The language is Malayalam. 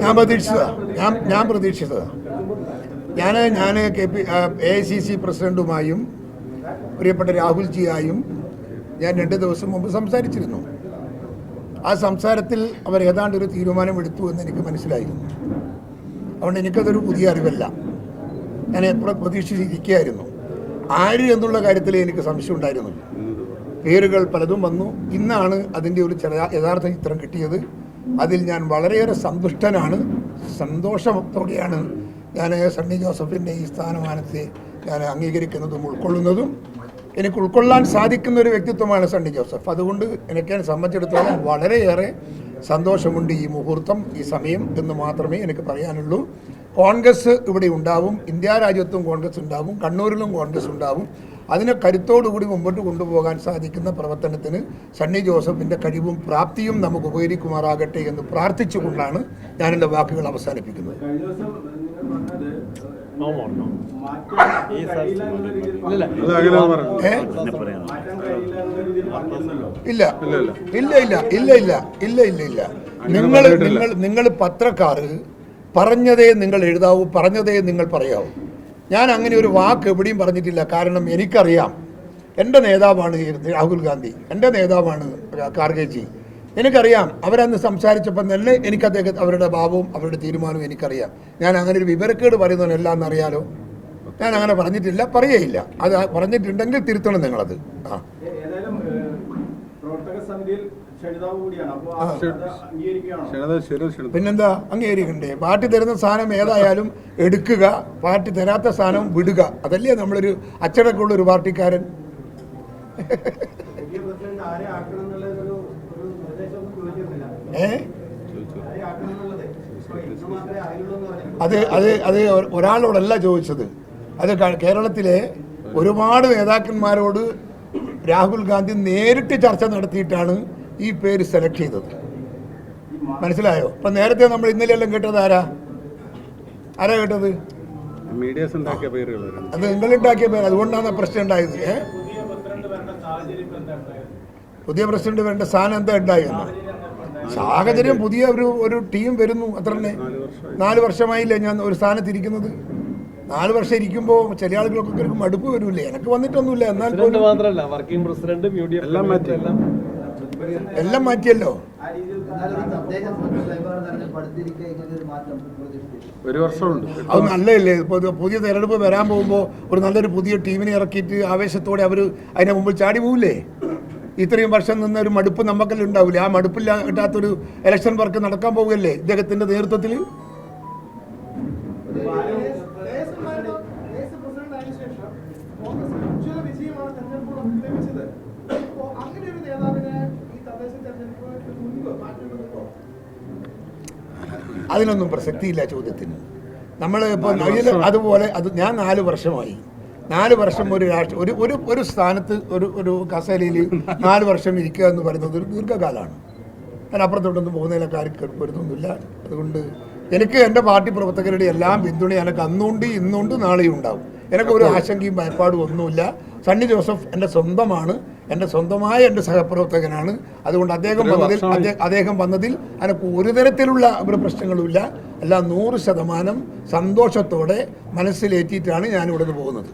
ഞാൻ പ്രതീക്ഷിച്ചതാണ്. ഞാൻ AICC പ്രസിഡന്റുമായും പ്രിയപ്പെട്ട രാഹുൽജിയായും ഞാൻ 2 ദിവസം മുമ്പ് സംസാരിച്ചിരുന്നു. ആ സംസാരത്തിൽ അവർ ഏതാണ്ട് ഒരു തീരുമാനമെടുത്തു എന്ന് എനിക്ക് മനസ്സിലായിരുന്നു. അതുകൊണ്ട് എനിക്കതൊരു പുതിയ അറിവല്ല. ഞാൻ എപ്പോഴും പ്രതീക്ഷിച്ചിരിക്കുകയായിരുന്നു. ആര് എന്നുള്ള കാര്യത്തിൽ എനിക്ക് സംശയം ഉണ്ടായിരുന്നു. പേരുകൾ പലതും വന്നു. ഇന്നാണ് അതിൻ്റെ ഒരു യഥാർത്ഥ ചിത്രം കിട്ടിയത്. അതിൽ ഞാൻ വളരെയേറെ സന്തുഷ്ടനാണ്. സന്തോഷത്തോടെയാണ് ഞാൻ സണ്ണി ജോസഫിൻ്റെ ഈ സ്ഥാനമാനത്തെ ഞാൻ അംഗീകരിക്കുന്നതും ഉൾക്കൊള്ളുന്നതും. എനിക്ക് ഉൾക്കൊള്ളാൻ സാധിക്കുന്ന ഒരു വ്യക്തിത്വമാണ് സണ്ണി ജോസഫ്. അതുകൊണ്ട് എന്നെ സംബന്ധിച്ചിടത്തോളം വളരെയേറെ സന്തോഷമുണ്ട് ഈ മുഹൂർത്തം, ഈ സമയം എന്ന് മാത്രമേ എനിക്ക് പറയാനുള്ളൂ. കോൺഗ്രസ് ഇവിടെ ഉണ്ടാവും, ഇന്ത്യ രാജ്യത്തും കോൺഗ്രസ് ഉണ്ടാവും, കണ്ണൂരിലും കോൺഗ്രസ് ഉണ്ടാവും. അതിനെ കരുത്തോടുകൂടി മുമ്പോട്ട് കൊണ്ടുപോകാൻ സാധിക്കുന്ന പ്രവർത്തനത്തിന് സണ്ണി ജോസഫിൻ്റെ കഴിവും പ്രാപ്തിയും നമുക്ക് ഉപകരിക്കുമാറാകട്ടെ എന്ന് പ്രാർത്ഥിച്ചുകൊണ്ടാണ് ഞാൻ എൻ്റെ വാക്കുകൾ അവസാനിപ്പിക്കുന്നത്. നിങ്ങൾ പത്രക്കാർ പറഞ്ഞതേ നിങ്ങൾ എഴുതാവൂ, പറഞ്ഞതേ നിങ്ങൾ പറയാവൂ. ഞാൻ അങ്ങനെ ഒരു വാക്ക് എവിടെയും പറഞ്ഞിട്ടില്ല. കാരണം എനിക്കറിയാം, എൻ്റെ നേതാവാണ് രാഹുൽ ഗാന്ധി, എൻ്റെ നേതാവാണ് ഖാർഗെജി. എനിക്കറിയാം അവരന്ന് സംസാരിച്ചപ്പോൾ തന്നെ അവരുടെ ഭാവവും അവരുടെ തീരുമാനവും എനിക്കറിയാം. ഞാൻ അങ്ങനെ ഒരു വിവരക്കേട് പറയുന്നവനല്ല എന്നറിയാലോ. ഞാൻ അങ്ങനെ പറഞ്ഞിട്ടില്ല, പറയുകയില്ല. അത് പറഞ്ഞിട്ടുണ്ടെങ്കിൽ തിരുത്തണം നിങ്ങളത്. പിന്നെന്താ അംഗീകരിക്കണ്ടേ? പാർട്ടി തരുന്ന സാധനം ഏതായാലും എടുക്കുക, പാർട്ടി തരാത്ത സാധനം വിടുക. അതല്ലേ നമ്മളൊരു അച്ചടക്കമുള്ള ഒരു പാർട്ടിക്കാരൻ. അത് ഒരാളോടല്ല ചോദിച്ചത്. അത് കേരളത്തിലെ ഒരുപാട് നേതാക്കന്മാരോട് രാഹുൽ ഗാന്ധി നേരിട്ട് ചർച്ച നടത്തിയിട്ടാണ് ഈ പേര് സെലക്ട് ചെയ്തത്. മനസ്സിലായോ? അപ്പം നേരത്തെ നമ്മൾ ഇന്നലെയെല്ലാം കേട്ടത് ആരാ കേട്ടത്? അത് നിങ്ങളുണ്ടാക്കിയ പേര്. അതുകൊണ്ടാണ് പ്രശ്നം ഉണ്ടായത്. പുതിയ പ്രസിഡന്റ് വേണ്ട സ്ഥാനം എന്താ ഉണ്ടായിരുന്നു? സാഹചര്യം പുതിയ ഒരു ടീം വരുന്നു, അത്ര തന്നെ. 4 വർഷമായില്ലേ ഞാൻ ഒരു സ്ഥാനത്തിരിക്കുന്നത്. 4 വർഷം ഇരിക്കുമ്പോൾ ചില ആളുകൾക്കൊക്കെ ഒരു മടുപ്പ് വരൂലേ? എനിക്ക് വന്നിട്ടൊന്നുമില്ല. എന്നാൽ എല്ലാം മാറ്റിയല്ലോ. അത് നല്ലതല്ലേ? പുതിയ തെരഞ്ഞെടുപ്പ് വരാൻ പോകുമ്പോൾ ഒരു നല്ലൊരു പുതിയ ടീമിനെ ഇറക്കിയിട്ട് ആവേശത്തോടെ അവർ അതിന് മുമ്പ് ചാടി പോവില്ലേ? ഇത്രയും വർഷം നിന്ന ഒരു മടുപ്പ് നമുക്കെല്ലാം ഉണ്ടാവില്ലേ? ആ മടുപ്പില്ലാത്തൊരു ഇലക്ഷൻ വർക്ക് നടക്കാൻ പോവുകയല്ലേ ഇദ്ദേഹത്തിന്റെ നേതൃത്വത്തിൽ. അതിനൊന്നും പ്രസക്തിയില്ല ചോദ്യത്തിന്. നമ്മൾ ഇപ്പോൾ അതുപോലെ ഞാൻ 4 വർഷമായി. 4 വർഷം ഒരു സ്ഥാനത്ത് ഒരു കസേരയിൽ 4 വർഷം ഇരിക്കുക എന്ന് പറയുന്നത് ഒരു ദീർഘകാലമാണ്. ഞാൻ അപ്പുറത്തോട്ടൊന്നും പോകുന്നതിലൊക്കെ ആരും വരുന്നൊന്നുമില്ല. അതുകൊണ്ട് എനിക്ക് എൻ്റെ പാർട്ടി പ്രവർത്തകരുടെ എല്ലാം പിന്തുണ എനിക്ക് അന്നുണ്ട്, ഇന്നുണ്ട്, നാളെയും ഉണ്ടാവും. എനിക്ക് ഒരു ആശങ്കയും ഭയപ്പാടും ഒന്നുമില്ല. സണ്ണി ജോസഫ് എൻ്റെ സ്വന്തമാണ്, എൻ്റെ സ്വന്തമായ എൻ്റെ സഹപ്രവർത്തകനാണ്. അതുകൊണ്ട് അദ്ദേഹം വന്നതിൽ എനിക്ക് ഒരു തരത്തിലുള്ള ഒരു പ്രശ്നങ്ങളുമില്ല. എല്ലാം 100% സന്തോഷത്തോടെ മനസ്സിലേറ്റിയിട്ടാണ് ഞാൻ ഇവിടുന്ന് പോകുന്നത്.